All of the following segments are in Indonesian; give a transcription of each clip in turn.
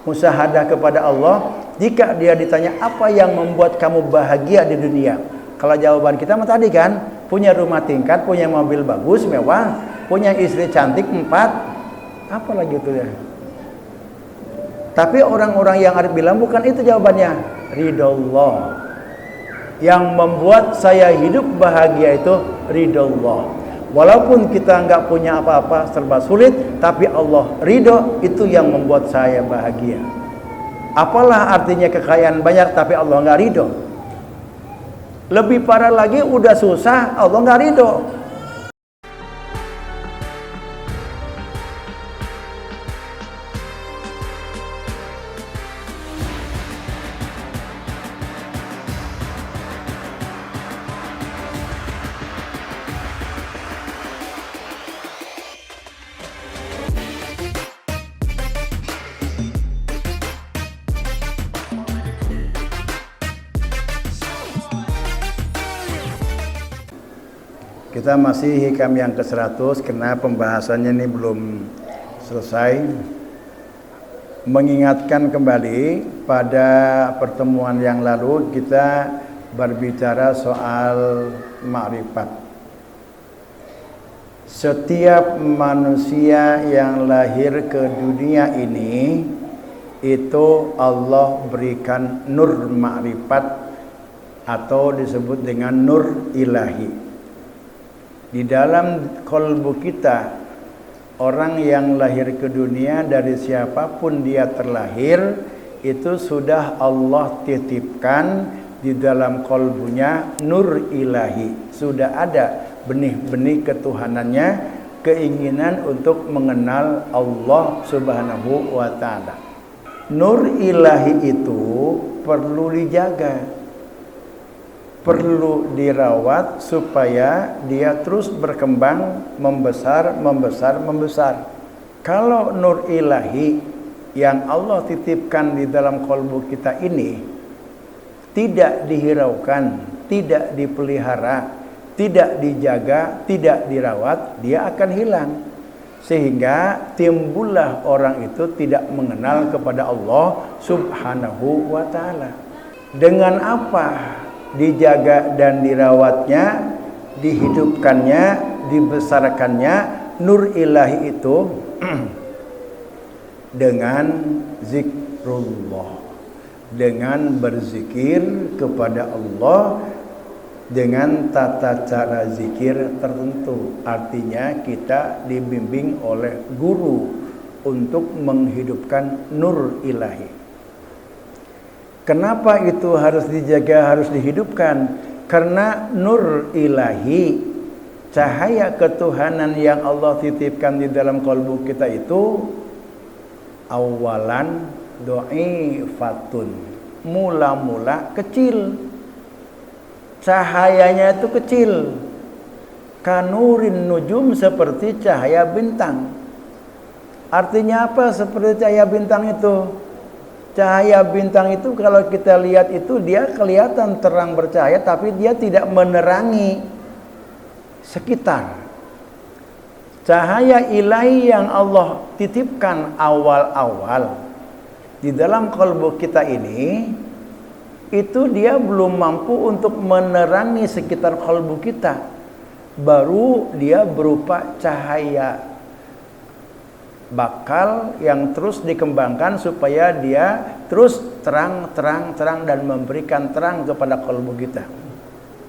musyahadah kepada Allah, jika dia ditanya apa yang membuat kamu bahagia di dunia, kalau jawaban kita mah tadi kan, punya rumah tingkat, punya mobil bagus, mewah, punya istri cantik 4, apa lagi itu ya. Tapi orang-orang yang arif bilang bukan itu jawabannya. Ridallah. Yang membuat saya hidup bahagia itu ridallah. Walaupun kita nggak punya apa-apa, serba sulit, tapi Allah ridho, itu yang membuat saya bahagia. Apalah artinya kekayaan banyak tapi Allah nggak ridho? Lebih parah lagi, udah susah Allah nggak ridho. Kita masih hikam yang ke-100 karena pembahasannya ini belum selesai. Mengingatkan kembali pada pertemuan yang lalu kita berbicara soal ma'rifat. Setiap manusia yang lahir ke dunia ini itu Allah berikan nur ma'rifat atau disebut dengan nur ilahi. Di dalam kalbu kita, orang yang lahir ke dunia dari siapapun dia terlahir, itu sudah Allah titipkan di dalam kalbunya nur ilahi. Sudah ada benih-benih ketuhanannya, keinginan untuk mengenal Allah Subhanahu wa ta'ala. Nur ilahi itu perlu dijaga, perlu dirawat supaya dia terus berkembang, membesar. Kalau nur ilahi yang Allah titipkan di dalam kalbu kita ini tidak dihiraukan, tidak dipelihara, tidak dijaga, tidak dirawat, dia akan hilang. Sehingga timbullah orang itu tidak mengenal kepada Allah Subhanahu wa ta'ala. Dengan apa dijaga dan dirawatnya, dihidupkannya, dibesarkannya nur ilahi itu? Dengan zikrullah, dengan berzikir kepada Allah dengan tata cara zikir tertentu. Artinya kita dibimbing oleh guru untuk menghidupkan nur ilahi. Kenapa itu harus dijaga, harus dihidupkan? Karena nur ilahi, cahaya ketuhanan yang Allah titipkan di dalam kalbu kita itu awalan dha'ifatun, mula-mula kecil. Cahayanya itu kecil. Kanurin nujum, seperti cahaya bintang. Artinya apa seperti cahaya bintang itu? Cahaya bintang itu kalau kita lihat itu dia kelihatan terang bercahaya, tapi dia tidak menerangi sekitar. Cahaya ilahi yang Allah titipkan awal-awal di dalam kalbu kita ini, itu dia belum mampu untuk menerangi sekitar kalbu kita. Baru dia berupa cahaya bakal yang terus dikembangkan supaya dia terus terang dan memberikan terang kepada kalbu kita.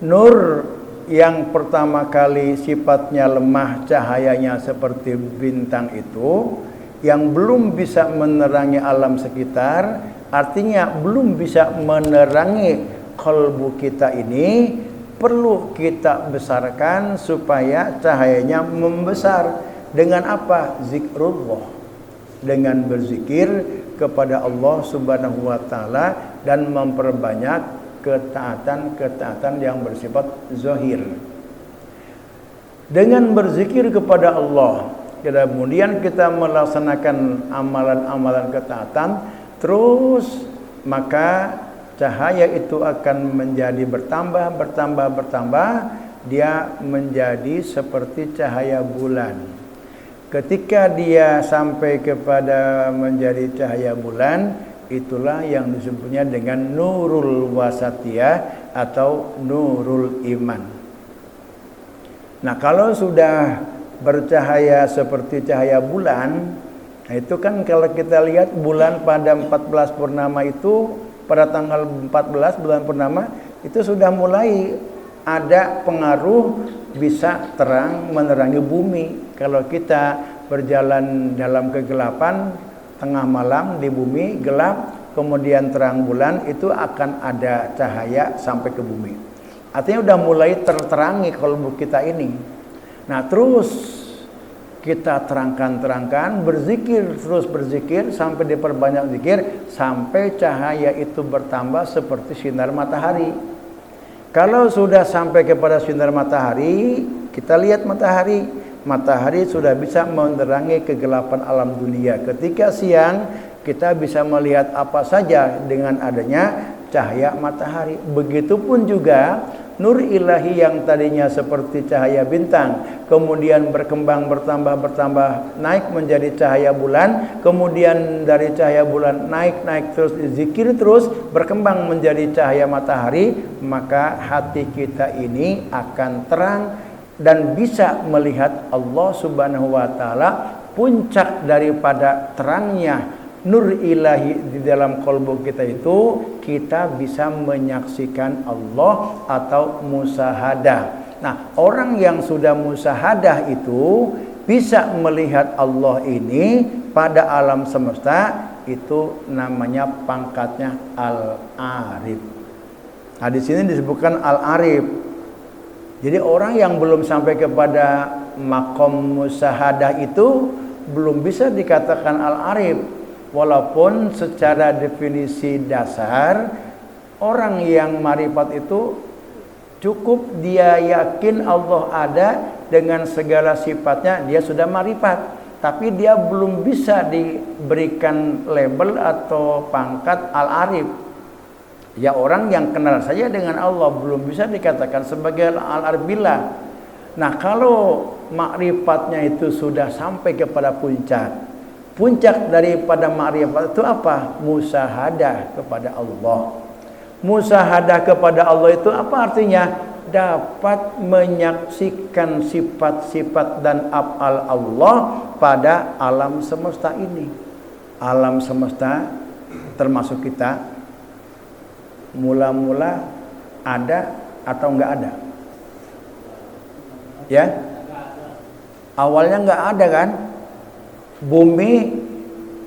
Nur yang pertama kali sifatnya lemah, cahayanya seperti bintang itu, yang belum bisa menerangi alam sekitar, artinya belum bisa menerangi kalbu kita ini, perlu kita besarkan supaya cahayanya membesar. Dengan apa? Zikrullah. Dengan berzikir kepada Allah Subhanahu wa ta'ala dan memperbanyak ketaatan-ketaatan yang bersifat zahir. Dengan berzikir kepada Allah, kemudian kita melaksanakan amalan-amalan ketaatan terus, maka cahaya itu akan menjadi bertambah. Dia menjadi seperti cahaya bulan. Ketika dia sampai kepada menjadi cahaya bulan, itulah yang disebutnya dengan nurul wasatiyah atau nurul iman. Nah, kalau sudah bercahaya seperti cahaya bulan, nah itu kan kalau kita lihat bulan pada 14 purnama itu, pada tanggal 14 bulan purnama itu sudah mulai ada pengaruh bisa terang menerangi bumi. Kalau kita berjalan dalam kegelapan, tengah malam di bumi gelap, kemudian terang bulan, itu akan ada cahaya sampai ke bumi. Artinya udah mulai terterangi kalbu kita ini. Nah, terus kita terangkan, berzikir, terus berzikir sampai diperbanyak zikir sampai cahaya itu bertambah seperti sinar matahari. Kalau sudah sampai kepada sinar matahari, kita lihat matahari sudah bisa menerangi kegelapan alam dunia. Ketika siang, kita bisa melihat apa saja dengan adanya cahaya matahari. Begitupun juga nur ilahi yang tadinya seperti cahaya bintang, kemudian berkembang, bertambah, naik menjadi cahaya bulan, kemudian dari cahaya bulan naik terus, zikir terus, berkembang menjadi cahaya matahari, maka hati kita ini akan terang dan bisa melihat Allah Subhanahu wa Ta'ala. Puncak daripada terangnya nur ilahi di dalam kalbu kita itu, kita bisa menyaksikan Allah atau musahadah. Nah, orang yang sudah musahadah itu bisa melihat Allah ini pada alam semesta, itu namanya pangkatnya al-arif. Nah, di sini disebutkan al-arif. Jadi orang yang belum sampai kepada makom musahadah itu belum bisa dikatakan al-arif. Walaupun secara definisi dasar, orang yang marifat itu cukup dia yakin Allah ada dengan segala sifatnya, dia sudah marifat. Tapi dia belum bisa diberikan label atau pangkat al-arif. Ya, orang yang kenal saja dengan Allah belum bisa dikatakan sebagai al-arif billah. Nah, kalau makrifatnya itu sudah sampai kepada puncak daripada ma'rifat itu apa? Musahadah kepada Allah. Musahadah kepada Allah itu apa artinya? Dapat menyaksikan sifat-sifat dan af'al Allah pada alam semesta ini. Alam semesta termasuk kita, mula-mula ada atau enggak ada? Ya? Awalnya enggak ada kan? Bumi,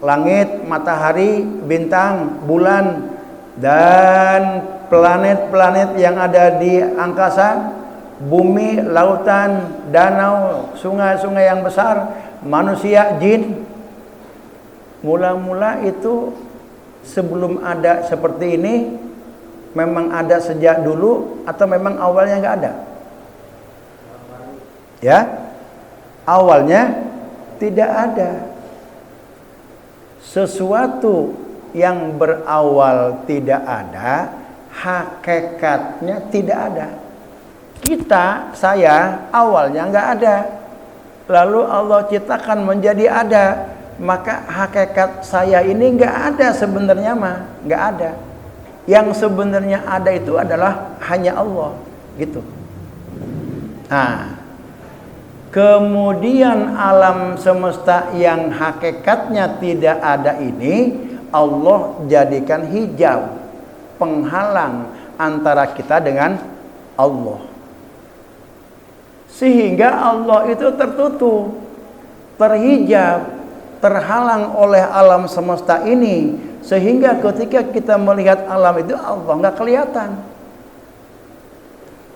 langit, matahari, bintang, bulan, dan planet-planet yang ada di angkasa, bumi, lautan, danau, sungai-sungai yang besar, manusia, jin. Mula-mula itu sebelum ada seperti ini, memang ada sejak dulu atau memang awalnya nggak ada? Ya, awalnya tidak ada. Sesuatu yang berawal tidak ada, hakikatnya tidak ada. Kita, saya, awalnya nggak ada, lalu Allah ciptakan menjadi ada, maka hakikat saya ini nggak ada sebenarnya mah, nggak ada. Yang sebenarnya ada itu adalah hanya Allah, gitu. Nah, kemudian alam semesta yang hakikatnya tidak ada ini, Allah jadikan hijab, penghalang antara kita dengan Allah. Sehingga Allah itu tertutup, terhijab, terhalang oleh alam semesta ini. Sehingga ketika kita melihat alam itu, Allah nggak kelihatan.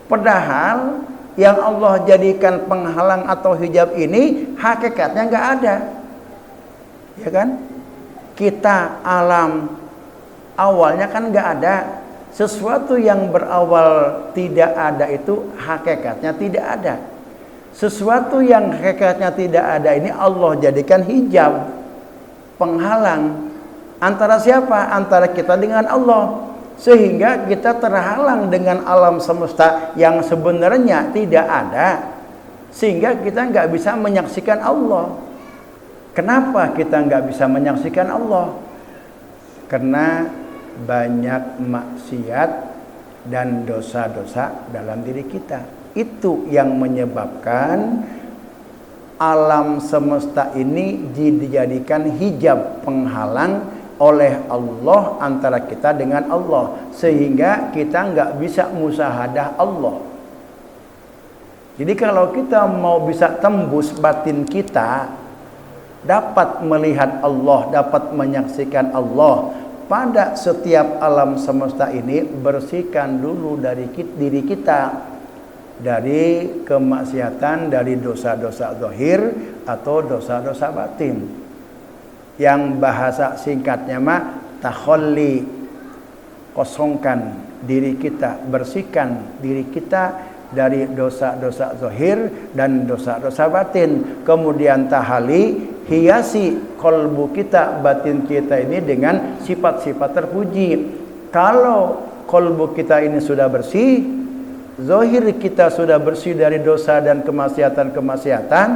Padahal yang Allah jadikan penghalang atau hijab ini hakikatnya nggak ada, ya kan? Kita alam awalnya kan nggak ada. Sesuatu yang berawal tidak ada itu hakikatnya tidak ada. Sesuatu yang hakikatnya tidak ada ini Allah jadikan hijab, penghalang antara siapa? Antara kita dengan Allah. Sehingga kita terhalang dengan alam semesta yang sebenarnya tidak ada, sehingga kita nggak bisa menyaksikan Allah. Kenapa kita nggak bisa menyaksikan Allah? Karena banyak maksiat dan dosa-dosa dalam diri kita. Itu yang menyebabkan alam semesta ini dijadikan hijab penghalang oleh Allah antara kita dengan Allah, sehingga kita nggak bisa musyahadah Allah. Jadi kalau kita mau bisa tembus batin kita, dapat melihat Allah, dapat menyaksikan Allah pada setiap alam semesta ini, bersihkan dulu dari diri kita dari kemaksiatan, dari dosa-dosa zahir atau dosa-dosa batin. Yang bahasa singkatnya mah takhalli, kosongkan diri kita, bersihkan diri kita dari dosa-dosa zahir dan dosa-dosa batin. Kemudian tahalli, hiasi kolbu kita, batin kita ini dengan sifat-sifat terpuji. Kalau kolbu kita ini sudah bersih, zahir kita sudah bersih dari dosa dan kemaksiatan-kemaksiatan,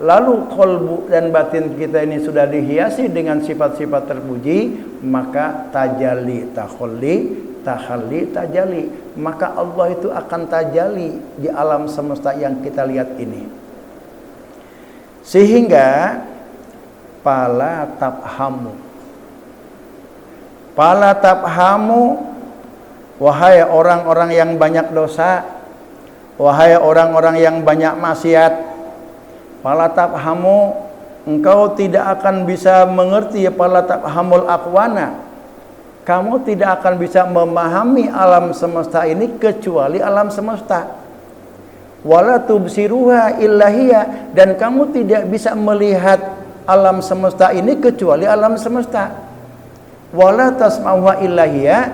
lalu kolbu dan batin kita ini sudah dihiasi dengan sifat-sifat terpuji, maka tajalli, tahalli, tajalli, maka Allah itu akan tajalli di alam semesta yang kita lihat ini. Sehingga pala tabhamu, wahai orang-orang yang banyak dosa, wahai orang-orang yang banyak maksiat, pala tabhamu, engkau tidak akan bisa mengerti pala tabhamul aqwana, kamu tidak akan bisa memahami alam semesta ini kecuali alam semesta. Wala tubsiruha illa hiya, dan kamu tidak bisa melihat alam semesta ini kecuali alam semesta. Wala tasma'uha illa hiya,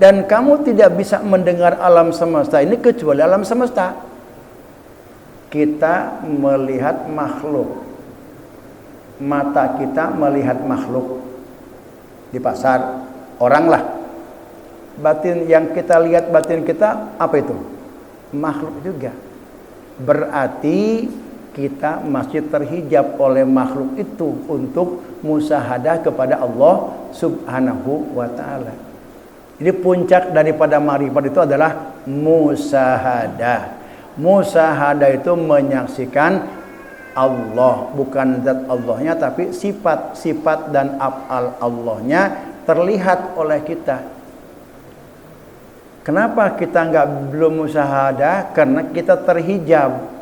dan kamu tidak bisa mendengar alam semesta ini kecuali alam semesta. Kita melihat makhluk, mata kita melihat makhluk di pasar, orang lah. Batin yang kita lihat, batin kita apa itu? Makhluk juga. Berarti kita masih terhijab oleh makhluk itu untuk musyahadah kepada Allah Subhanahu wa ta'ala. Jadi puncak daripada ma'rifat itu adalah musyahadah. Musyahadah itu menyaksikan Allah, bukan zat Allahnya, tapi sifat-sifat dan af'al Allahnya terlihat oleh kita. Kenapa kita belum musyahadah? Karena kita terhijab.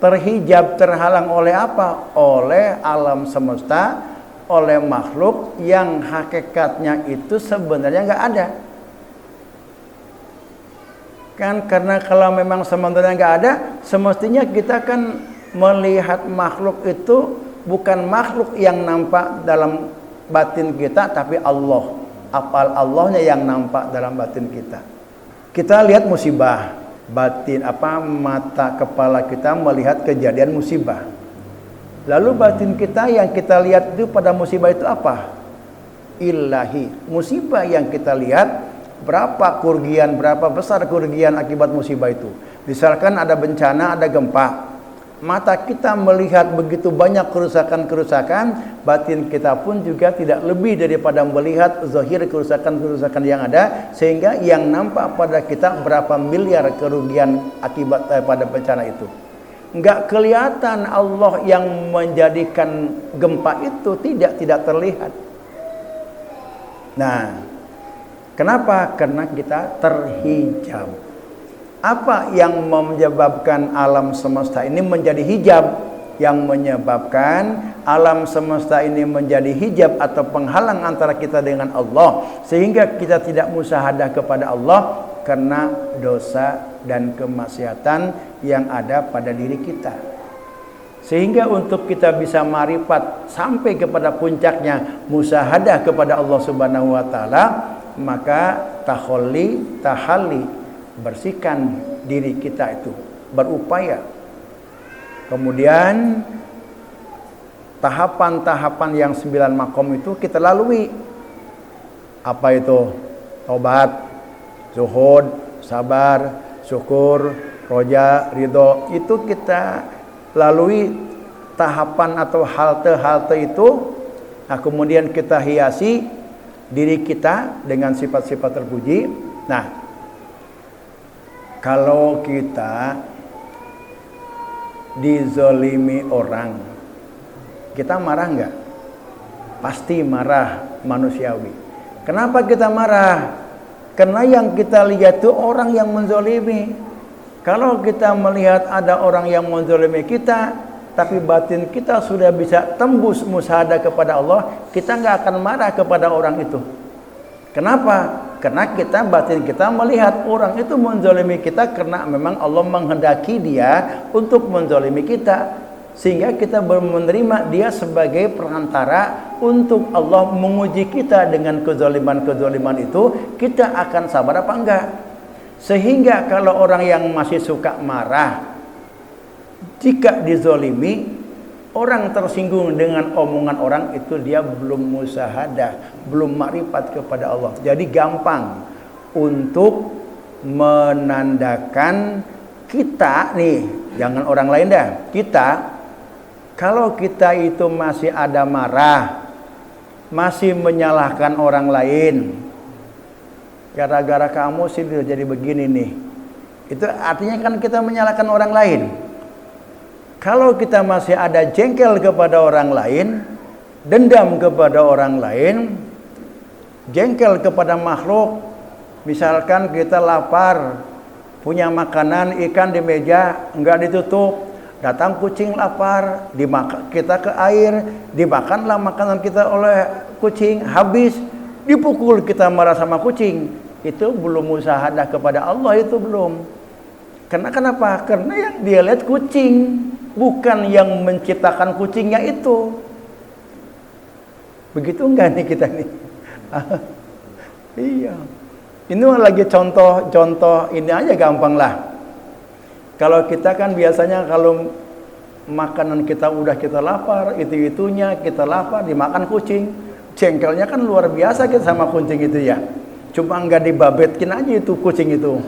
Terhijab, terhalang oleh apa? Oleh alam semesta, oleh makhluk yang hakikatnya itu sebenarnya nggak ada. Kan karena kalau memang sebenarnya nggak ada, semestinya kita kan melihat makhluk itu bukan makhluk yang nampak dalam batin kita, tapi Allah, afal Allahnya yang nampak dalam batin kita. Kita lihat musibah, batin mata kepala kita melihat kejadian musibah. Lalu batin kita yang kita lihat itu pada musibah itu apa? Ilahi. Musibah yang kita lihat, berapa kerugian, berapa besar kerugian akibat musibah itu. Misalkan ada bencana, ada gempa, mata kita melihat begitu banyak kerusakan-kerusakan, batin kita pun juga tidak lebih daripada melihat zahir kerusakan-kerusakan yang ada, sehingga yang nampak pada kita berapa miliar kerugian akibat pada bencana itu. Enggak kelihatan Allah yang menjadikan gempa itu, tidak terlihat. Nah, kenapa? Karena kita terhijab. Apa yang menyebabkan alam semesta ini menjadi hijab? Yang menyebabkan alam semesta ini menjadi hijab atau penghalang antara kita dengan Allah, sehingga kita tidak musyahadah kepada Allah karena dosa dan kemaksiatan yang ada pada diri kita. Sehingga untuk kita bisa ma'rifat sampai kepada puncaknya musyahadah kepada Allah Subhanahu wa ta'ala, maka tahalli, bersihkan diri kita itu, berupaya. Kemudian tahapan-tahapan yang 9 makom itu kita lalui. Apa itu? Tobat, zuhud, sabar, syukur, roja, ridho. Itu kita lalui tahapan atau halte-halte itu, nah kemudian kita hiasi diri kita dengan sifat-sifat terpuji. Nah, kalau kita dizolimi orang, kita marah nggak? Pasti marah, manusiawi. Kenapa kita marah? Karena yang kita lihat itu orang yang menzolimi. Kalau kita melihat ada orang yang menzolimi kita, tapi batin kita sudah bisa tembus musyahadah kepada Allah, kita nggak akan marah kepada orang itu. Kenapa? Karena batin kita melihat orang itu menzolimi kita karena memang Allah menghendaki dia untuk menzolimi kita, sehingga kita menerima dia sebagai perantara untuk Allah menguji kita dengan kezaliman itu, kita akan sabar apa enggak. Sehingga kalau orang yang masih suka marah, jika dizolimi, orang tersinggung dengan omongan orang itu, dia belum musyahadah, belum makrifat kepada Allah. Jadi gampang untuk menandakan kita nih, jangan orang lain dah, kita, kalau kita itu masih ada marah, masih menyalahkan orang lain, gara-gara kamu sih jadi begini nih, itu artinya kan kita menyalahkan orang lain. Kalau kita masih ada jengkel kepada orang lain, dendam kepada orang lain, jengkel kepada makhluk, misalkan kita lapar, punya makanan ikan di meja enggak ditutup, datang kucing lapar, kita ke air, dimakanlah makanan kita oleh kucing, habis, dipukul, kita marah sama kucing, itu belum musyahadah kepada Allah, itu belum. Karena kenapa? Karena yang dia lihat kucing, bukan yang menciptakan kucingnya itu. Begitu enggak nih kita nih? Iya. Ini lagi contoh ini aja, gampang lah. Kalau kita kan biasanya kalau makanan kita udah kita lapar, itu-itunya kita lapar, dimakan kucing. Jengkelnya kan luar biasa kita sama kucing itu ya. Cuma enggak dibabetkin aja itu kucing itu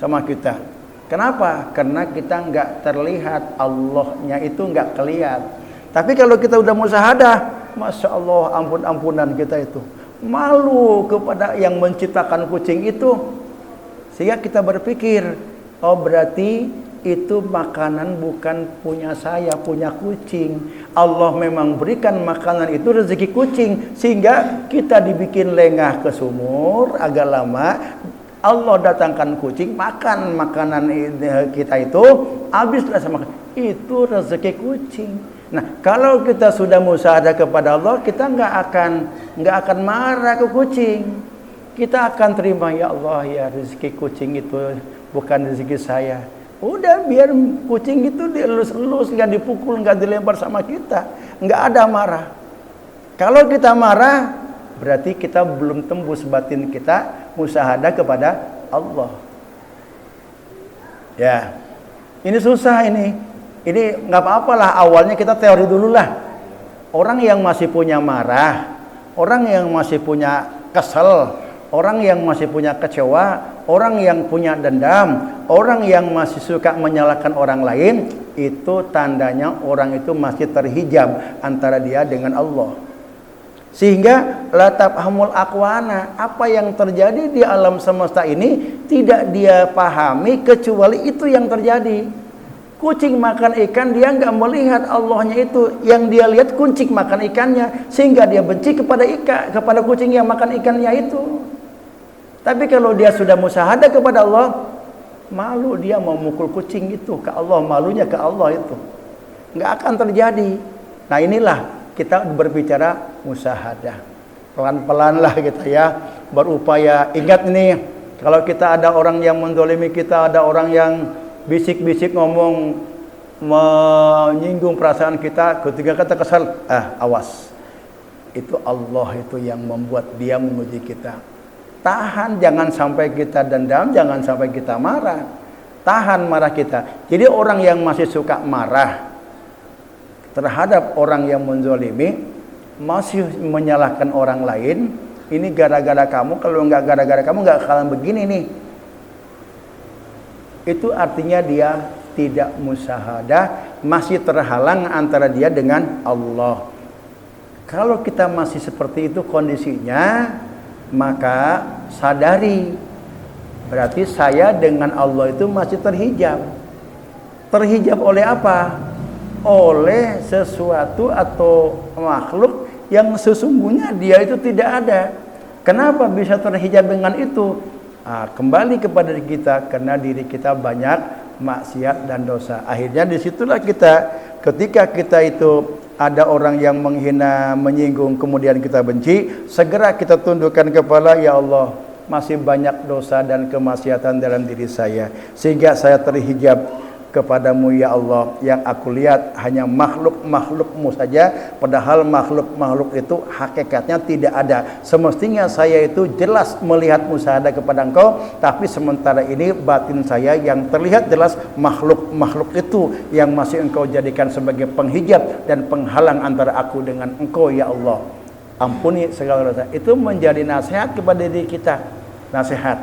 sama kita. Kenapa? Karena kita nggak terlihat, Allahnya itu nggak kelihatan. Tapi kalau kita udah musyahadah, Masya Allah, ampun-ampunan kita itu. Malu kepada yang menciptakan kucing itu. Sehingga kita berpikir, oh berarti itu makanan bukan punya saya, punya kucing. Allah memang berikan makanan itu rezeki kucing. Sehingga kita dibikin lengah ke sumur agak lama. Allah datangkan kucing, makan makanan kita itu, habislah sama itu rezeki kucing. Nah, kalau kita sudah musyahadah kepada Allah, kita nggak akan marah ke kucing. Kita akan terima, ya Allah, ya rezeki kucing itu bukan rezeki saya. Udah, biar kucing itu dielus-elus, nggak dipukul, nggak dilempar sama kita, nggak ada marah. Kalau kita marah, berarti kita belum tembus batin kita musyahadah kepada Allah. Ya, ini susah ini. Ini nggak apa-apalah, awalnya kita teori dulu lah. Orang yang masih punya marah, orang yang masih punya kesel, orang yang masih punya kecewa, orang yang punya dendam, orang yang masih suka menyalahkan orang lain, itu tandanya orang itu masih terhijab antara dia dengan Allah. Sehingga la tafhamul aqwana, apa yang terjadi di alam semesta ini tidak dia pahami kecuali itu yang terjadi. Kucing makan ikan, dia nggak melihat Allahnya itu, yang dia lihat kucing makan ikannya, sehingga dia benci kepada kucing yang makan ikannya itu. Tapi kalau dia sudah musyahadah kepada Allah, malu dia mau mukul kucing itu ke Allah, malunya ke Allah itu nggak akan terjadi. Nah, inilah kita berbicara musyahadah. Pelan-pelan lah kita ya berupaya. Ingat ini, kalau kita ada orang yang menzalimi kita, ada orang yang bisik-bisik ngomong menyinggung perasaan kita, ketika kita kesal, awas. Itu Allah itu yang membuat dia menguji kita. Tahan, jangan sampai kita dendam, jangan sampai kita marah. Tahan marah kita. Jadi orang yang masih suka marah terhadap orang yang menzalimi, masih menyalahkan orang lain, ini gara-gara kamu, kalau nggak gara-gara kamu nggak akan begini nih. Itu artinya dia tidak musyahadah, masih terhalang antara dia dengan Allah. Kalau kita masih seperti itu kondisinya, maka sadari, berarti saya dengan Allah itu masih terhijab. Terhijab oleh apa? Oleh sesuatu atau makhluk yang sesungguhnya dia itu tidak ada. Kenapa bisa terhijab dengan itu? Kembali kepada diri kita, karena diri kita banyak maksiat dan dosa. Akhirnya disitulah kita, ketika kita itu ada orang yang menghina, menyinggung, kemudian kita benci, segera kita tundukkan kepala, ya Allah, masih banyak dosa dan kemaksiatan dalam diri saya, sehingga saya terhijab kepadamu ya Allah. Yang aku lihat hanya makhluk-makhlukmu saja, padahal makhluk-makhluk itu hakikatnya tidak ada. Semestinya saya itu jelas melihat musyahadah kepada engkau, tapi sementara ini batin saya yang terlihat jelas makhluk-makhluk itu yang masih engkau jadikan sebagai penghijab dan penghalang antara aku dengan engkau ya Allah. Ampuni segala dosa. Itu menjadi nasihat kepada diri kita. Nasihat.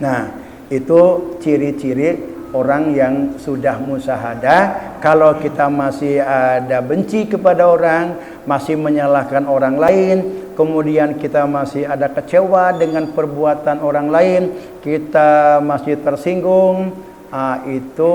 Nah, itu ciri-ciri orang yang sudah musyahadah. Kalau kita masih ada benci kepada orang, masih menyalahkan orang lain, kemudian kita masih ada kecewa dengan perbuatan orang lain, kita masih tersinggung, itu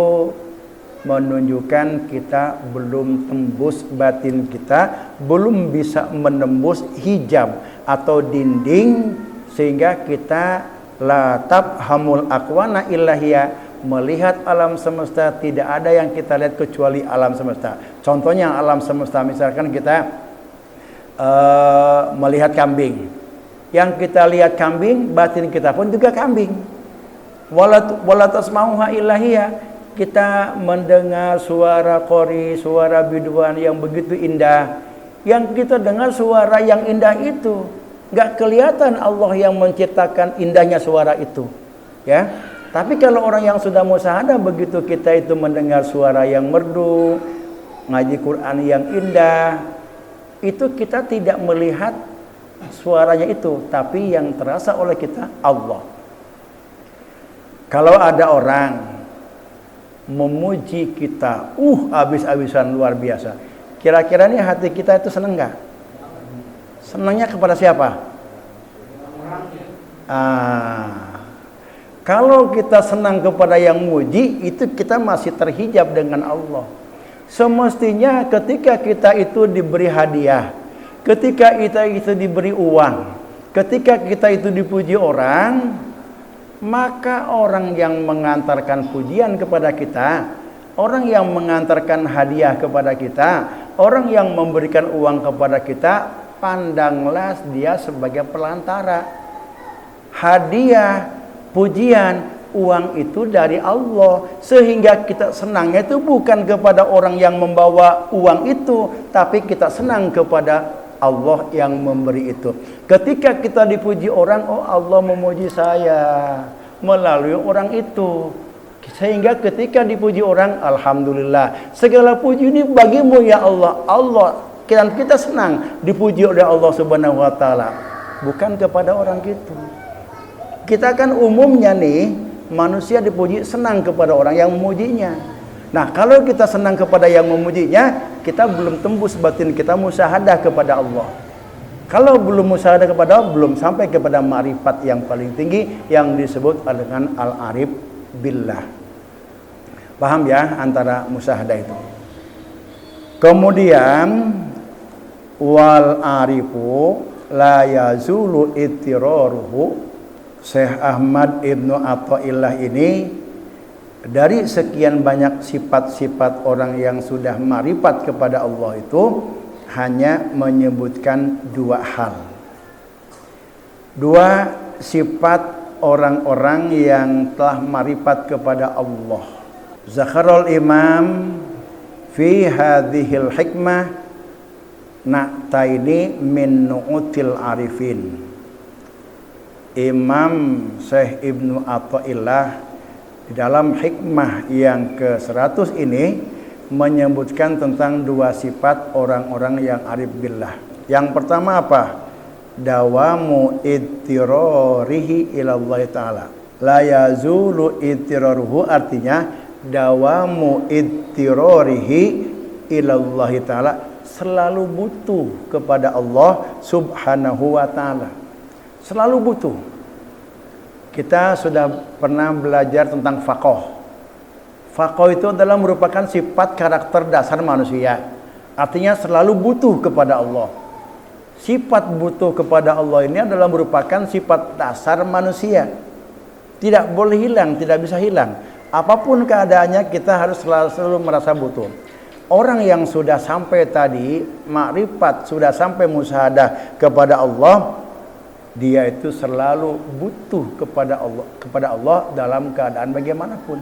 menunjukkan kita belum tembus batin kita, belum bisa menembus hijab atau dinding, sehingga kita la tabhamul aqwana illahiyah, melihat alam semesta tidak ada yang kita lihat kecuali alam semesta. Contohnya alam semesta, misalkan kita melihat kambing, yang kita lihat kambing, batin kita pun juga kambing. Wala tasma'uha illahiyah, kita mendengar suara qori, suara biduan yang begitu indah. Yang kita dengar suara yang indah itu, nggak kelihatan Allah yang menciptakan indahnya suara itu, ya. Tapi kalau orang yang sudah musyahadah, begitu kita itu mendengar suara yang merdu, ngaji Quran yang indah, itu kita tidak melihat suaranya itu, tapi yang terasa oleh kita Allah. Kalau ada orang memuji kita, habis-habisan luar biasa, kira-kira nih hati kita itu senang nggak? Senangnya kepada siapa? Kalau kita senang kepada yang muji, itu kita masih terhijab dengan Allah. Semestinya ketika kita itu diberi hadiah, ketika kita itu diberi uang, ketika kita itu dipuji orang, maka orang yang mengantarkan pujian kepada kita, orang yang mengantarkan hadiah kepada kita, orang yang memberikan uang kepada kita, pandanglah dia sebagai pelantara. Hadiah, pujian, uang itu dari Allah, sehingga kita senangnya itu bukan kepada orang yang membawa uang itu, tapi kita senang kepada Allah yang memberi itu. Ketika kita dipuji orang, oh Allah memuji saya melalui orang itu, sehingga ketika dipuji orang, alhamdulillah, segala puji ini bagimu ya Allah. Kita senang dipuji oleh Allah Subhanahu wa taala, bukan kepada orang gitu. Kita kan umumnya nih, manusia dipuji senang kepada orang yang memujinya. Nah, kalau kita senang kepada yang memujinya, kita belum tembus batin kita musyahadah kepada Allah. Kalau belum musyahadah kepada Allah, belum sampai kepada ma'rifat yang paling tinggi yang disebut dengan al-arif billah. Paham ya antara musyahadah itu? Kemudian wal arifu la yazulu ittiraruhu. Syekh Ahmad Ibnu Athaillah ini, dari sekian banyak sifat-sifat orang yang sudah ma'rifat kepada Allah itu, hanya menyebutkan dua hal. Dua sifat orang-orang yang telah ma'rifat kepada Allah. Zakharul Imam fi hadhil hikmah na'taini min nu'util arifin. Imam Syekh Ibnu Athaillah di dalam hikmah yang ke-100 ini menyebutkan tentang dua sifat orang-orang yang arif billah. Yang pertama apa? Dawamu ittirarihi ilallah ta'ala. La yazulu ittiraruhu, artinya dawamu ittirarihi ilallahi ta'ala, selalu butuh kepada Allah subhanahu wa ta'ala. Selalu butuh. Kita sudah pernah belajar tentang faqih. Faqih itu adalah merupakan sifat karakter dasar manusia. Artinya selalu butuh kepada Allah. Sifat butuh kepada Allah ini adalah merupakan sifat dasar manusia. Tidak boleh hilang, tidak bisa hilang. Apapun keadaannya kita harus selalu merasa butuh. Orang yang sudah sampai tadi makrifat, sudah sampai musyahadah kepada Allah, dia itu selalu butuh kepada Allah dalam keadaan bagaimanapun.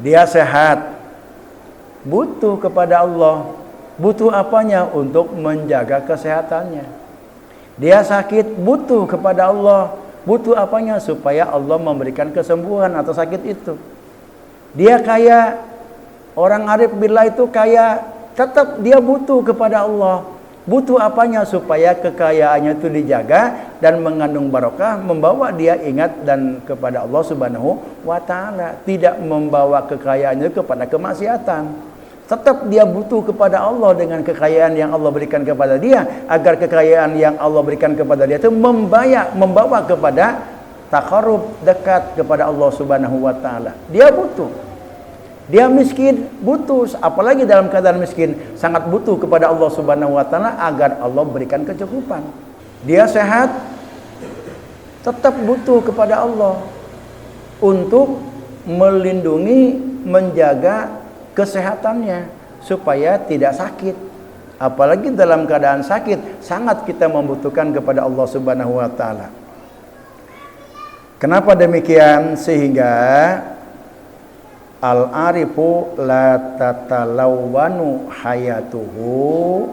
Dia sehat, butuh kepada Allah. Butuh apanya? Untuk menjaga kesehatannya. Dia sakit, butuh kepada Allah. Butuh apanya? Supaya Allah memberikan kesembuhan atas sakit itu. Dia kaya, orang arif billah itu kaya, tetap dia butuh kepada Allah. Butuh apanya? Supaya kekayaannya itu dijaga dan mengandung barokah, membawa dia ingat dan kepada Allah subhanahu wa ta'ala. Tidak membawa kekayaannya kepada kemaksiatan. Tetap dia butuh kepada Allah dengan kekayaan yang Allah berikan kepada dia, agar kekayaan yang Allah berikan kepada dia itu membawa kepada taqarrub, dekat kepada Allah subhanahu wa ta'ala. Dia butuh. Dia miskin, butuh, apalagi dalam keadaan miskin, sangat butuh kepada Allah subhanahu wa ta'ala agar Allah berikan kecukupan. Dia sehat, tetap butuh kepada Allah untuk melindungi, menjaga kesehatannya supaya tidak sakit. Apalagi dalam keadaan sakit, sangat kita membutuhkan kepada Allah subhanahu wa ta'ala. Kenapa demikian? Sehingga al-arifu la tatalawwanu hayatuhu,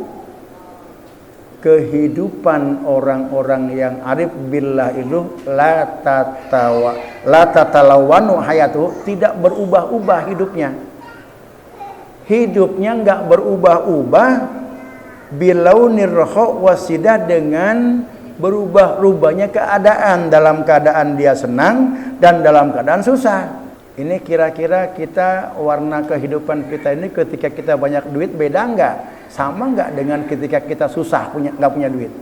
kehidupan orang-orang yang arif billah itu la tatalawwanu hayatuhu, tidak berubah-ubah hidupnya. Hidupnya enggak berubah-ubah bilaunir raha wasidah, dengan berubah-ubahnya keadaan, dalam keadaan dia senang dan dalam keadaan susah. Ini kira-kira kita, warna kehidupan kita ini ketika kita banyak duit beda enggak? Sama enggak dengan ketika kita susah, enggak punya duit?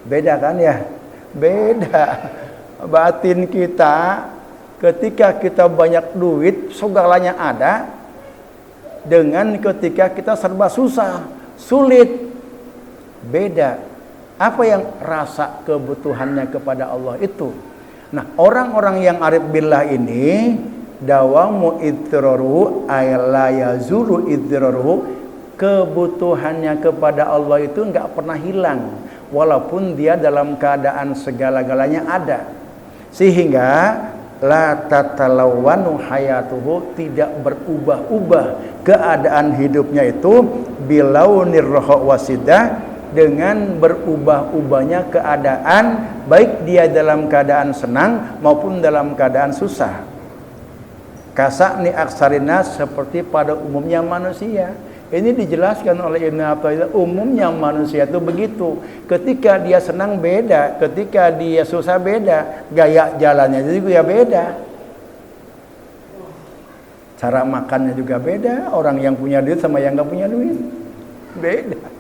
Beda kan ya? Beda. Batin kita ketika kita banyak duit, segalanya ada, dengan ketika kita serba susah, sulit. Beda. Apa yang rasa kebutuhannya kepada Allah itu? Nah, orang-orang yang arif billah ini dawamu idraruhu ay la yazulu idraruhu, kebutuhannya kepada Allah itu enggak pernah hilang walaupun dia dalam keadaan segala-galanya ada. Sehingga la tatalawwanu hayatuhu, tidak berubah-ubah keadaan hidupnya itu bilaunir raha wasidah, dengan berubah-ubahnya keadaan, baik dia dalam keadaan senang maupun dalam keadaan susah. Kasa'ni aksarinas, seperti pada umumnya manusia. Ini dijelaskan oleh Ibnu Athaillah, umumnya manusia itu begitu. Ketika dia senang beda, ketika dia susah beda, gaya jalannya juga beda, cara makannya juga beda. Orang yang punya duit sama yang nggak punya duit beda.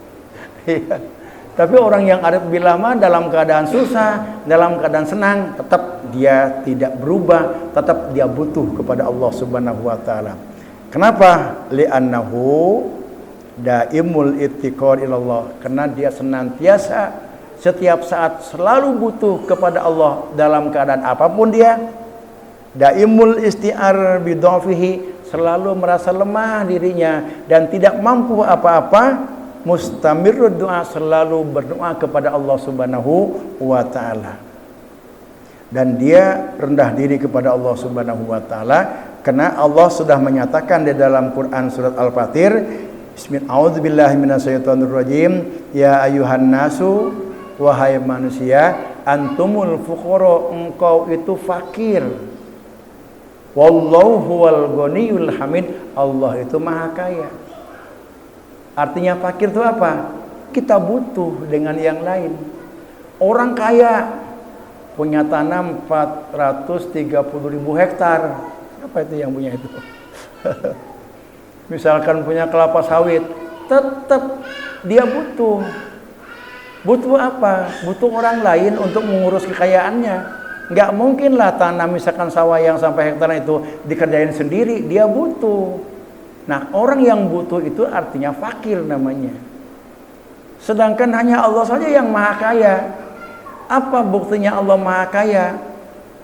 Iya. Tapi orang yang arif billah mah dalam keadaan susah, dalam keadaan senang, tetap dia tidak berubah, tetap dia butuh kepada Allah subhanahu wa ta'ala. Kenapa? Li'annahu daimul ittiqar ilallah, karena dia senantiasa setiap saat selalu butuh kepada Allah dalam keadaan apapun dia. Daimul isti'ar bidhafihi, selalu merasa lemah dirinya dan tidak mampu apa-apa. Mustamirud doa, selalu berdoa kepada Allah subhanahu wa ta'ala. Dan dia rendah diri kepada Allah subhanahu wa ta'ala, karena Allah sudah menyatakan di dalam Quran surat Al-Fatir, Bismillahirrahmanirrahim, ya ayuhan nasu, wahai manusia, antumul fuqara, engkau itu fakir, wallahu huwal ghaniyul hamid, Allah itu maha kaya. Artinya fakir itu apa? Kita butuh dengan yang lain. Orang kaya punya tanam 430.000 hektar, Siapa itu yang punya itu? Misalkan punya kelapa sawit, tetap dia butuh. Butuh apa? Butuh orang lain untuk mengurus kekayaannya. Nggak mungkin lah tanam misalkan sawah yang sampai hektar itu dikerjain sendiri, dia butuh. Nah, orang yang butuh itu artinya fakir namanya. Sedangkan hanya Allah saja yang maha kaya. Apa buktinya Allah maha kaya?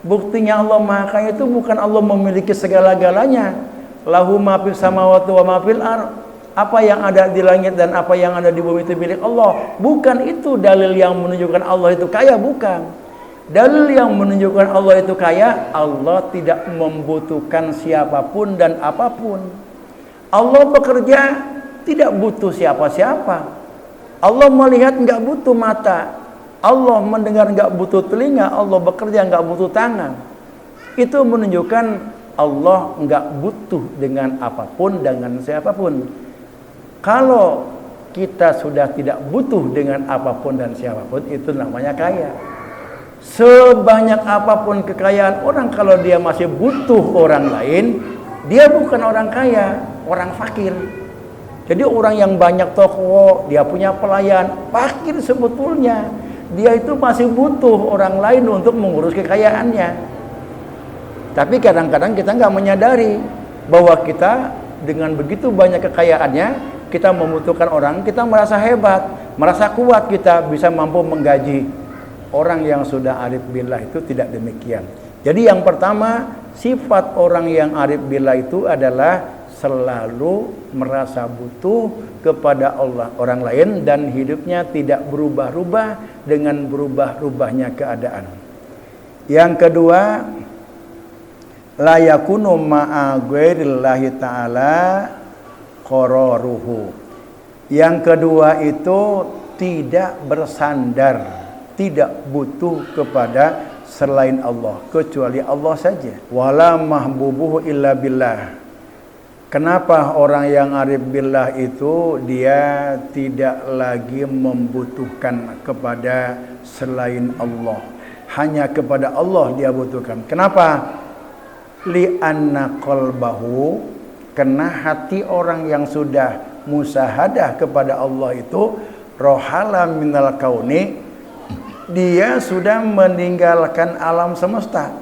Buktinya Allah maha kaya itu bukan Allah memiliki segala-galanya. Lahu ma fis samawati wa ma fil ardh. Apa yang ada di langit dan apa yang ada di bumi itu milik Allah. Bukan itu dalil yang menunjukkan Allah itu kaya, bukan. Dalil yang menunjukkan Allah itu kaya, Allah tidak membutuhkan siapapun dan apapun. Allah bekerja tidak butuh siapa-siapa. Allah melihat nggak butuh mata. Allah mendengar nggak butuh telinga, Allah bekerja nggak butuh tangan. Itu menunjukkan Allah nggak butuh dengan apapun, dengan siapapun. Kalau kita sudah tidak butuh dengan apapun dan siapapun, itu namanya kaya. Sebanyak apapun kekayaan orang, kalau dia masih butuh orang lain, dia bukan orang kaya, orang fakir. Jadi orang yang banyak toko, dia punya pelayan, fakir sebetulnya. Dia itu masih butuh orang lain untuk mengurus kekayaannya. Tapi kadang-kadang kita nggak menyadari bahwa kita dengan begitu banyak kekayaannya, kita membutuhkan orang, kita merasa hebat, merasa kuat, kita bisa mampu menggaji. Orang yang sudah arif billah itu tidak demikian. Jadi yang pertama, sifat orang yang arif billah itu adalah selalu merasa butuh kepada Allah, orang lain, dan hidupnya tidak berubah-ubah dengan berubah-ubahnya keadaan. Yang kedua, la yakunu ma'a ghairillahi ta'ala qararuhu. Yang kedua itu tidak bersandar, tidak butuh kepada selain Allah, kecuali Allah saja. Wala mahbubuhu illa billah. Kenapa orang yang arif billah itu dia tidak lagi membutuhkan kepada selain Allah, hanya kepada Allah dia butuhkan. Kenapa? Li'anna qalbahu, karena hati orang yang sudah musahadah kepada Allah itu rohala minal kauni, dia sudah meninggalkan alam semesta.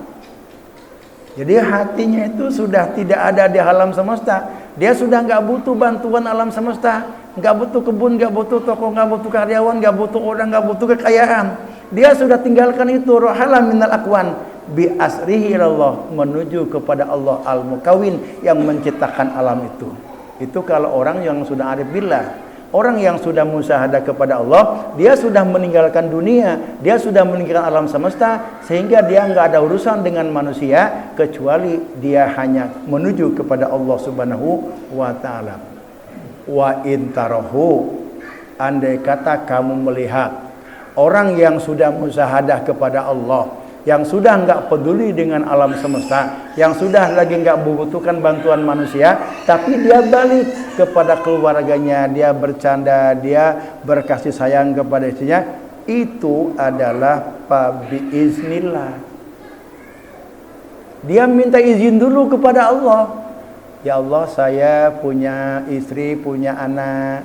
Jadi hatinya itu sudah tidak ada di alam semesta. Dia sudah nggak butuh bantuan alam semesta, nggak butuh kebun, nggak butuh toko, nggak butuh karyawan, nggak butuh orang, nggak butuh kekayaan. Dia sudah tinggalkan itu, rohala minal akwan, bi asrihi Allah, menuju kepada Allah al-mukawin yang menciptakan alam itu. Itu kalau orang yang sudah arif billah. Orang yang sudah musyahadah kepada Allah, dia sudah meninggalkan dunia, dia sudah meninggalkan alam semesta, sehingga dia nggak ada urusan dengan manusia kecuali dia hanya menuju kepada Allah Subhanahu wa taala. Wa intarahu, andai kata kamu melihat orang yang sudah musyahadah kepada Allah, yang sudah nggak peduli dengan alam semesta, yang sudah lagi nggak membutuhkan bantuan manusia, tapi dia balik kepada keluarganya, dia bercanda, dia berkasih sayang kepada istrinya, itu adalah biiznillah. Dia minta izin dulu kepada Allah. Ya Allah, saya punya istri, punya anak,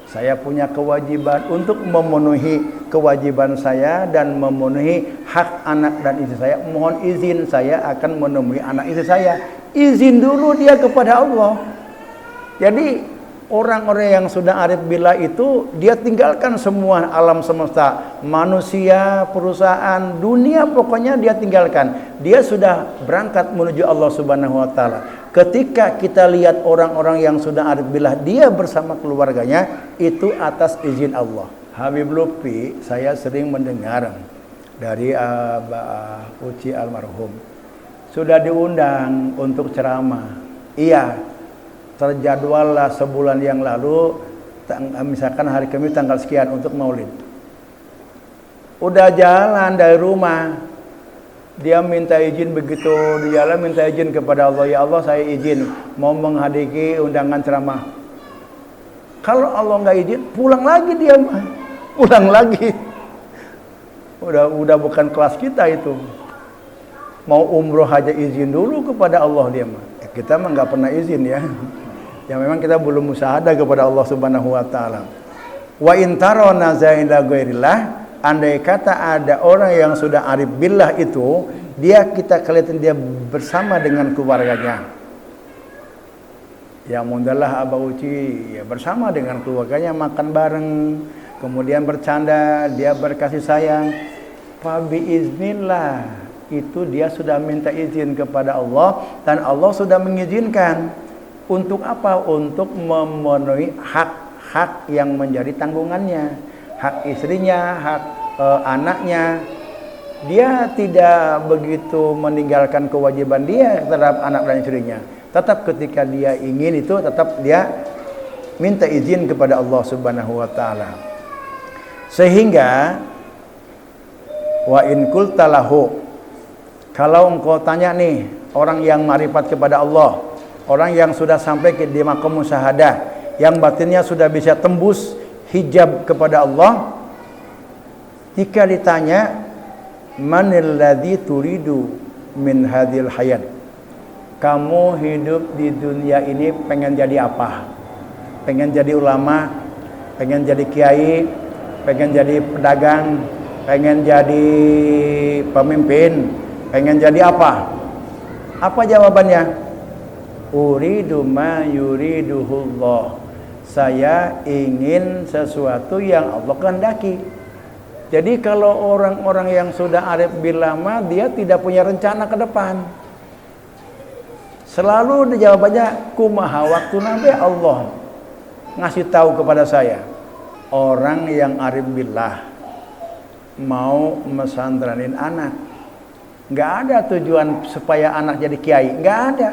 saya punya kewajiban untuk memenuhi kewajiban saya dan memenuhi hak anak dan istri saya. Mohon izin, saya akan menemui anak istri saya. Izin dulu dia kepada Allah. Jadi orang-orang yang sudah arif billah itu dia tinggalkan semua alam semesta, manusia, perusahaan, dunia, pokoknya dia tinggalkan. Dia sudah berangkat menuju Allah Subhanahu wa taala. Ketika kita lihat orang-orang yang sudah arif billah, dia bersama keluarganya itu atas izin Allah. Habib Lutfi, saya sering mendengar dari Abah Uci almarhum, sudah diundang untuk ceramah. Iya, terjadwal lah sebulan yang lalu, misalkan hari Kamis tanggal sekian untuk maulid. Udah jalan dari rumah, dia minta izin, begitu di jalan minta izin kepada Allah, ya Allah saya izin mau menghadiri undangan ceramah. Kalau Allah nggak izin, pulang lagi dia, pulang lagi. Udah bukan kelas kita itu. mau umroh aja izin dulu kepada Allah dia mah. Kita mah nggak pernah izin ya. Ya memang kita belum musyahadah kepada Allah Subhanahu wa taala. Wa in tarona zaida ghairillah, andai kata ada orang yang sudah arif billah itu, kita kelihatan dia bersama dengan keluarganya. Ya mundalah Aba Uci, ya bersama dengan keluarganya makan bareng, kemudian bercanda, dia berkasih sayang. Fa biiznillah, itu dia sudah minta izin kepada Allah dan Allah sudah mengizinkan. Untuk apa? Untuk memenuhi hak-hak yang menjadi tanggungannya, hak istrinya, hak anaknya. Dia tidak begitu meninggalkan kewajiban dia terhadap anak dan istrinya. Tetap ketika dia ingin itu, tetap dia minta izin kepada Allah Subhanahu wa taala. Sehingga wa in qulta lahu, kalau engkau tanya nih orang yang marifat kepada Allah, orang yang sudah sampai di maqam musyahadah, yang batinnya sudah bisa tembus hijab kepada Allah, jika ditanya manil ladzi turidu min hadhil hayat, kamu hidup di dunia ini pengen jadi apa? Pengen jadi ulama, pengen jadi kiai, pengen jadi pedagang, pengen jadi pemimpin, pengen jadi apa? Apa jawabannya? Uridu ma yuriduhullah. Saya ingin sesuatu yang Allah kehendaki. Jadi kalau orang-orang yang sudah arif billah mah, dia tidak punya rencana ke depan. Selalu jawabannya kumaha waktu nabi Allah ngasih tahu kepada saya. Orang yang arif billah mau mesandranin anak, nggak ada tujuan supaya anak jadi kiai, nggak ada.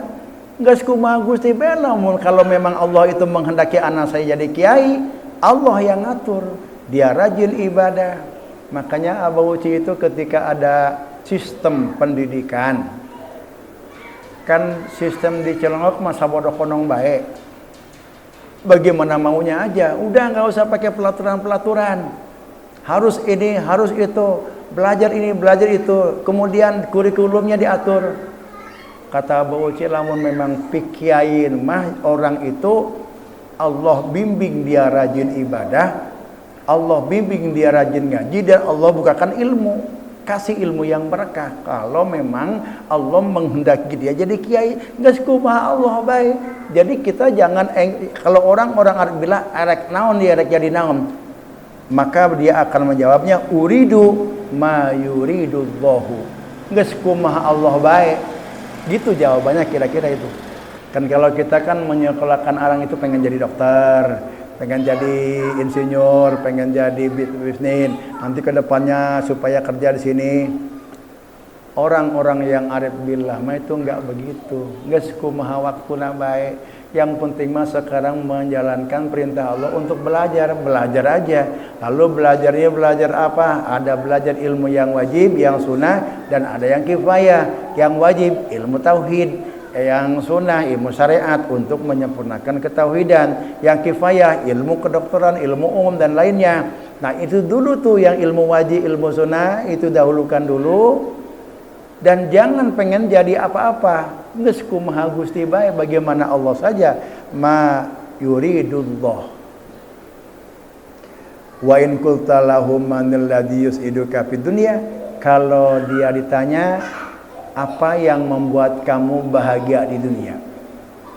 Nggak sekumaha Gusti bela, kalau memang Allah itu menghendaki anak saya jadi kiai, Allah yang ngatur. Dia rajin ibadah. Makanya Aba Uci itu ketika ada sistem pendidikan, kan sistem di Cilongok masa bodoh konong baik, bagaimana maunya aja, udah nggak usah pakai pelaturan-pelaturan, harus ini, harus itu, belajar ini, belajar itu, kemudian kurikulumnya diatur. Kata Aba Uci, lamun memang pikiain mah orang itu Allah bimbing dia rajin ibadah, Allah bimbing dia rajin ngaji, dan Allah bukakan ilmu, kasih ilmu yang berkah. Kalau memang Allah menghendaki dia jadi kiai, geus kumaha Allah bae. Jadi kita jangan kalau orang-orang arif bilang arek naon dia arek jadi naon, maka dia akan menjawabnya uridu ma yuridullahu. Geus kumaha Allah bae. Gitu jawabannya kira-kira itu. Kan kalau kita kan menyekolahkan orang itu pengen jadi dokter, pengen jadi insinyur, pengen jadi bisnis, nanti ke depannya supaya kerja di sini. Orang-orang yang arif billah mah itu enggak begitu. Geus kumaha waktuna bae. Yang penting mah sekarang menjalankan perintah Allah untuk belajar aja. Lalu belajarnya belajar apa? Ada belajar ilmu yang wajib, yang sunnah, dan ada yang kifayah. Yang wajib ilmu tauhid, yang sunnah ilmu syariat untuk menyempurnakan ketauhidan, yang kifayah ilmu kedokteran, ilmu umum dan lainnya. Nah itu dulu tuh yang ilmu wajib, ilmu sunnah itu dahulukan dulu. Dan jangan pengen jadi apa-apa. Geus kumaha Gusti bae, bagaimana Allah saja. Ma yuridullah. Wa in qulta lahum manil ladzi yus'iduka fid dunya, kalau dia ditanya apa yang membuat kamu bahagia di dunia.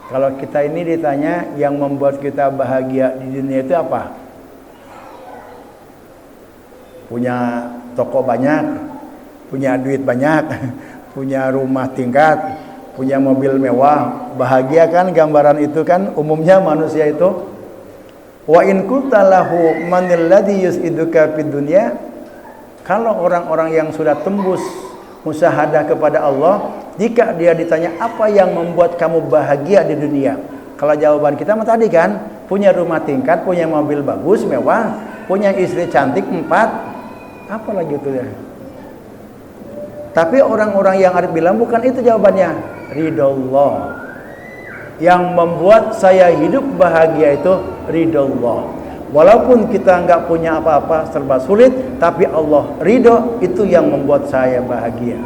Kalau kita ini ditanya yang membuat kita bahagia di dunia itu apa? Punya toko banyak, punya duit banyak, punya rumah tingkat, punya mobil mewah, bahagia kan? Gambaran itu kan umumnya manusia itu. Wa in qulta lahu manil ladzi yus'iduka fid dunya, kalau orang-orang yang sudah tembus musyahadah kepada Allah, jika dia ditanya apa yang membuat kamu bahagia di dunia, kalau jawaban kita mah tadi kan, punya rumah tingkat, punya mobil bagus mewah, punya istri cantik 4, apa lagi itu ya. Tapi orang-orang yang arif bilang bukan itu jawabannya. Ridallah. Yang membuat saya hidup bahagia itu ridallah. Walaupun kita nggak punya apa-apa, serba sulit, tapi Allah ridho, itu yang membuat saya bahagia.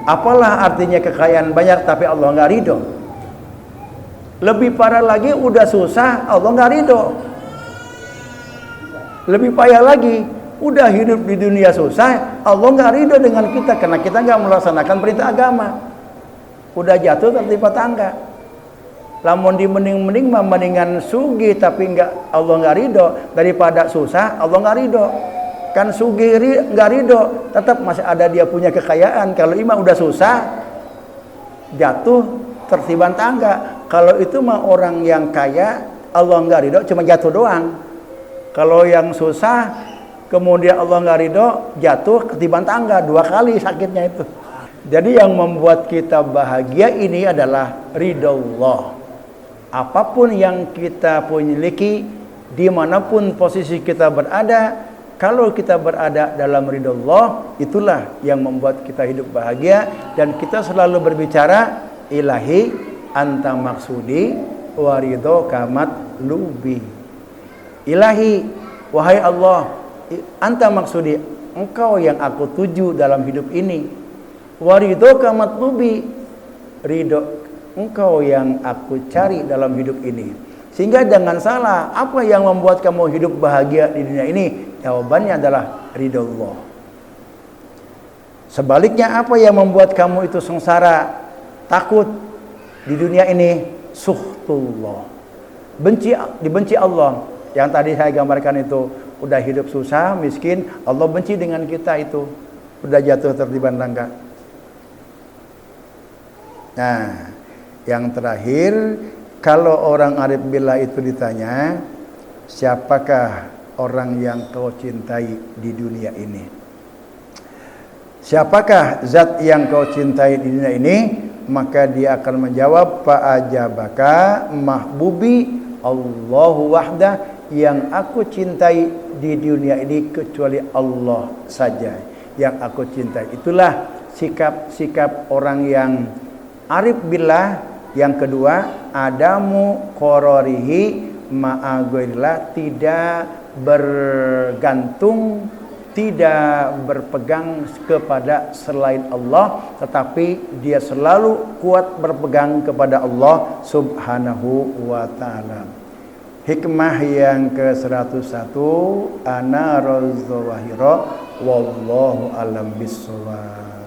Apalah artinya kekayaan banyak tapi Allah nggak ridho? Lebih parah lagi, udah susah Allah nggak ridho. Lebih payah lagi, udah hidup di dunia susah Allah nggak ridho dengan kita karena kita nggak melaksanakan perintah agama. Udah jatuh tertimpa tangga. Lamun di mending-mending mah mendingan sugih tapi nggak, Allah nggak ridho daripada susah Allah nggak ridho. Kan sugih nggak ridho, tetap masih ada dia punya kekayaan. Kalau imam udah susah jatuh tertiban tangga. Kalau itu mah orang yang kaya Allah nggak ridho cuma jatuh doang. Kalau yang susah kemudian Allah nggak ridho jatuh ketiban tangga 2 kali sakitnya itu. Jadi yang membuat kita bahagia ini adalah ridho Allah. Apapun yang kita miliki, dimanapun posisi kita berada, kalau kita berada dalam ridho Allah, itulah yang membuat kita hidup bahagia. Dan kita selalu berbicara, ilahi anta maksudi wa ridho kamat lubi. Ilahi, wahai Allah, anta maksudi, engkau yang aku tuju dalam hidup ini. Wa ridho kamat lubi, ridho engkau yang aku cari dalam hidup ini. Sehingga jangan salah, apa yang membuat kamu hidup bahagia di dunia ini? Jawabannya adalah ridho Allah. Sebaliknya, apa yang membuat kamu itu sengsara, takut di dunia ini? Suhtullah, dibenci Allah. Yang tadi saya gambarkan itu, udah hidup susah, miskin, Allah benci dengan kita itu, udah jatuh tertiban tangga. Nah, yang terakhir, kalau orang arif billah itu ditanya, siapakah orang yang kau cintai di dunia ini? Siapakah zat yang kau cintai di dunia ini? Maka dia akan menjawab, fa'ajabaka mahbubi Allahu wahdah, yang aku cintai di dunia ini kecuali Allah saja yang aku cintai. Itulah sikap-sikap orang yang arif billah. Yang kedua, adamu qororihi ma'agwirillah, tidak bergantung, tidak berpegang kepada selain Allah, tetapi dia selalu kuat berpegang kepada Allah subhanahu wa ta'ala. Hikmah yang ke-101, ana razzawahira wallahu alam bissawab.